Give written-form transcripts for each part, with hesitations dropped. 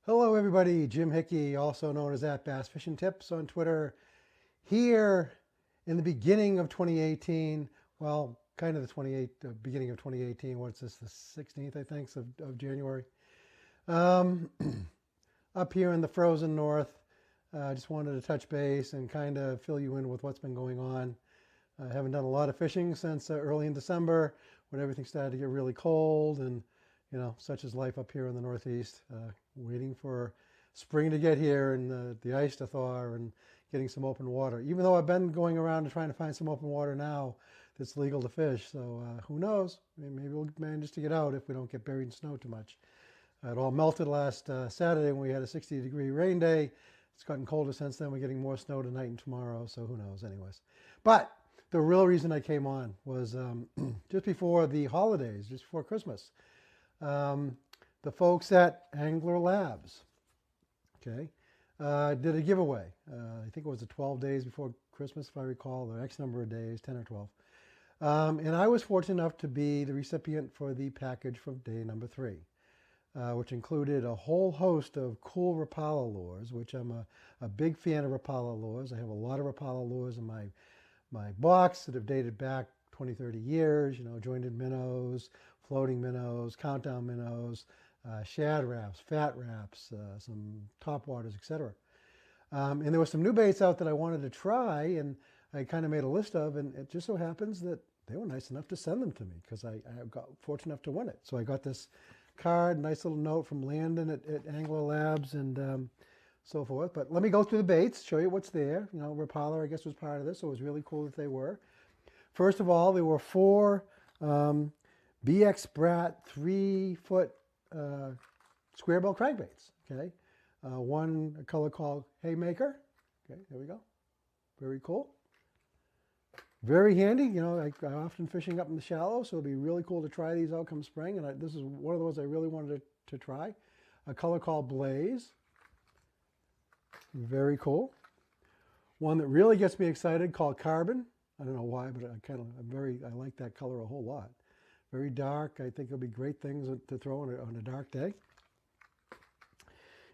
Hello everybody, Jim Hickey, also known as @Bass Fishing Tips on Twitter, here in the beginning of 2018, well, kind of beginning of 2018, what's this, the 16th, I think, of January. Um, Up here in the frozen north, I just wanted to touch base and kind of fill you in with what's been going on. I haven't done a lot of fishing since early in December when everything started to get really cold, and such is life up here in the Northeast, waiting for spring to get here and the ice to thaw and getting some open water. Even though I've been going around and trying to find some open water now that's legal to fish, so who knows? Maybe we'll manage to get out if we don't get buried in snow too much. It all melted last Saturday when we had a 60-degree rain day. It's gotten colder since then. We're getting more snow tonight and tomorrow, so who knows anyways. But the real reason I came on was just before the holidays, just before Christmas. The folks at Anglr Labs, okay, did a giveaway. I think it was 12 days before Christmas, if I recall, or X number of days, 10 or 12. And I was fortunate enough to be the recipient for the package from day number 3, which included a whole host of cool Rapala lures, which I'm a big fan of Rapala lures. I have a lot of Rapala lures in my box that have dated back 20, 30 years, jointed minnows, floating minnows, countdown minnows, shad wraps, fat wraps, some top waters, etc. And there were some new baits out that I wanted to try, and I kind of made a list of, and it just so happens that they were nice enough to send them to me because I got fortunate enough to win it. So I got this card, nice little note from Landon at Anglr Labs and so forth. But let me go through the baits, show you what's there. Rapala, I guess, was part of this, so it was really cool that they were. First of all, there were 4 BX Brat 3-foot square bill crankbaits. Okay, one a color called Haymaker. Okay, there we go. Very cool. Very handy. I often fishing up in the shallow, so it'll be really cool to try these out come spring. And this is one of those I really wanted to try. A color called Blaze. Very cool. One that really gets me excited called Carbon. I don't know why, but I like that color a whole lot. Very dark. I think it'll be great things to throw on a dark day.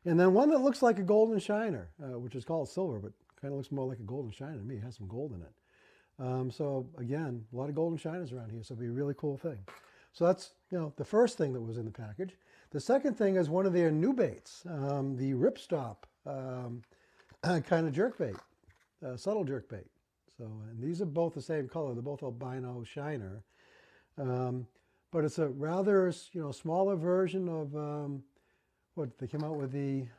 And then one that looks like a golden shiner, which is called Silver, but kind of looks more like a golden shiner to me. It has some gold in it. So again, a lot of golden shiners around here, so it'll be a really cool thing. So that's the first thing that was in the package. The second thing is one of their new baits, the Ripstop kind of jerkbait, subtle jerkbait. So, and these are both the same color. They're both albino shiner. But it's a rather, smaller version of what they came out with I'm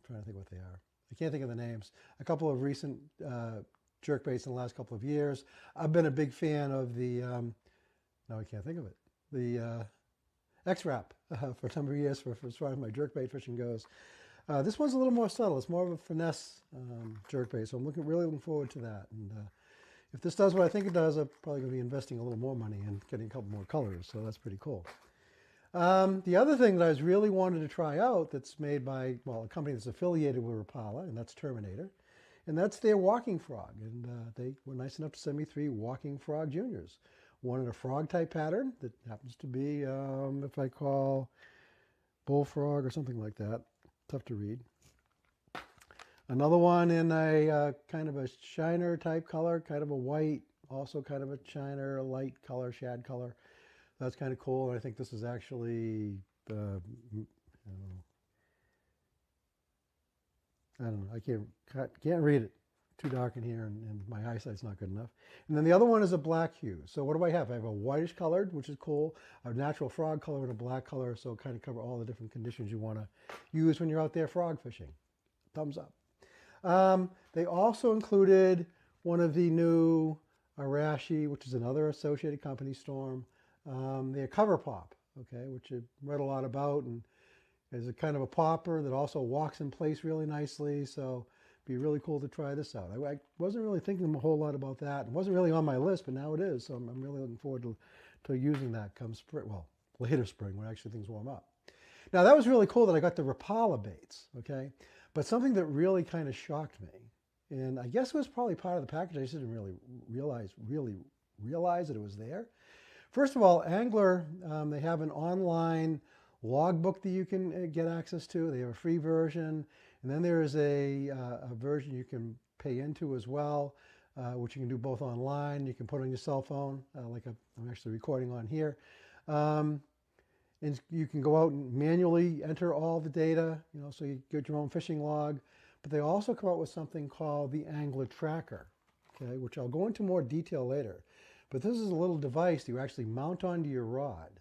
trying to think what they are. I can't think of the names. A couple of recent jerkbaits in the last couple of years. I've been a big fan of the, now I can't think of it, the X-Wrap for a number of years as far as my jerkbait fishing goes. This one's a little more subtle. It's more of a finesse jerkbait, so I'm really looking forward to that. And if this does what I think it does, I'm probably going to be investing a little more money and getting a couple more colors, so that's pretty cool. The other thing that I was really wanted to try out that's made by, a company that's affiliated with Rapala, and that's Terminator, and that's their Walking Frog. And they were nice enough to send me 3 Walking Frog Juniors. One in a frog-type pattern that happens to be, if I call bullfrog or something like that. Tough to read. Another one in a kind of a shiner type color, kind of a white, also kind of a shiner, a light color, shad color. That's kind of cool. And I think this is actually, I don't know, I can't read it. Too dark in here and my eyesight's not good enough. And then the other one is a black hue. So what do I have? I have a whitish colored, which is cool, a natural frog color and a black color, so kind of cover all the different conditions you want to use when you're out there frog fishing. Thumbs up. They also included one of the new Arashi, which is another associated company, Storm, their cover pop, okay, which I've read a lot about, and is a kind of a popper that also walks in place really nicely, so be really cool to try this out. I wasn't really thinking a whole lot about that. It wasn't really on my list, but now it is, so I'm really looking forward to using that come spring, later spring when actually things warm up. Now that was really cool that I got the Rapala baits, okay, but something that really kind of shocked me, and I guess it was probably part of the package, I just didn't really realize that it was there. First of all, Anglr, they have an online logbook that you can get access to. They have a free version, and then there is a version you can pay into as well, which you can do both online. You can put on your cell phone, like I'm actually recording on here. And you can go out and manually enter all the data, so you get your own fishing log. But they also come out with something called the Anglr Tracker, okay, which I'll go into more detail later. But this is a little device you actually mount onto your rod,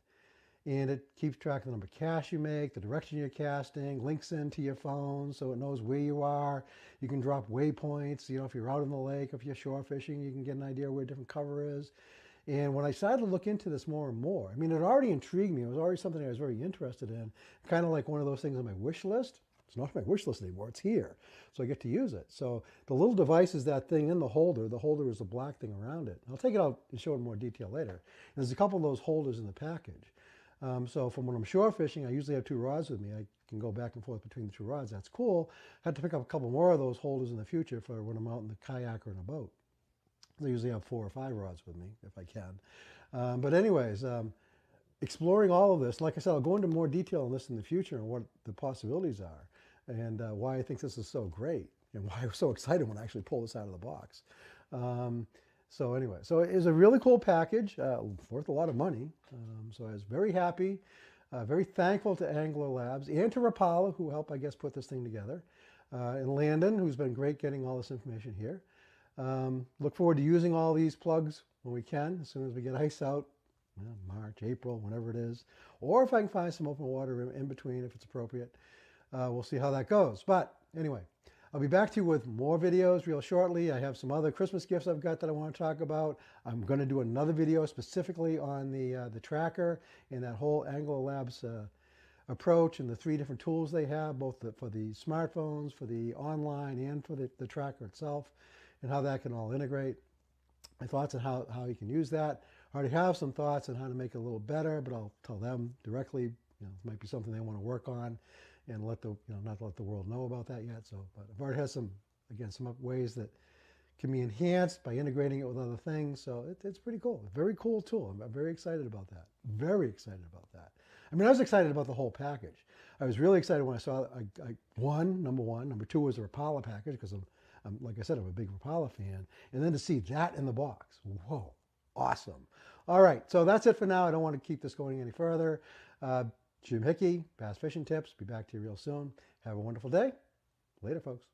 and it keeps track of the number of casts you make, the direction you're casting, links into your phone so it knows where you are. You can drop waypoints, if you're out in the lake, if you're shore fishing, you can get an idea where different cover is. And when I started to look into this more and more, it already intrigued me. It was already something I was very interested in, kind of like one of those things on my wish list. It's not my wish list anymore, it's here. So I get to use it. So the little device is that thing in the holder. The holder is the black thing around it. I'll take it out and show it in more detail later. And there's a couple of those holders in the package. So from when I'm shore fishing, I usually have 2 rods with me. I can go back and forth between the 2 rods. That's cool. I had to pick up a couple more of those holders in the future for when I'm out in the kayak or in a boat. I usually have 4 or 5 rods with me if I can. But anyways, exploring all of this, like I said, I'll go into more detail on this in the future and what the possibilities are and why I think this is so great and why I was so excited when I actually pulled this out of the box. So anyway, so it is a really cool package, worth a lot of money. So I was very happy, very thankful to Anglr Labs and to Rapala, who helped, I guess, put this thing together, and Landon, who's been great getting all this information here. Look forward to using all these plugs when we can, as soon as we get ice out, March, April, whenever it is, or if I can find some open water in between if it's appropriate. We'll see how that goes. But anyway, I'll be back to you with more videos real shortly. I have some other Christmas gifts I've got that I want to talk about. I'm going to do another video specifically on the tracker and that whole Anglr Labs approach and the 3 different tools they have, both for the smartphones, for the online, and for the tracker itself, and how that can all integrate. My thoughts on how you can use that. I already have some thoughts on how to make it a little better, but I'll tell them directly. It might be something they want to work on, and not let the world know about that yet. So, but I've already had some ways that can be enhanced by integrating it with other things. So it's pretty cool. A very cool tool. I'm very excited about that. Very excited about that. I was excited about the whole package. I was really excited when I saw number one. Number 2 was the Rapala package, because like I said, I'm a big Rapala fan. And then to see that in the box, whoa, awesome. All right, so that's it for now. I don't want to keep this going any further. Jim Hickey, Bass Fishing Tips. Be back to you real soon. Have a wonderful day. Later, folks.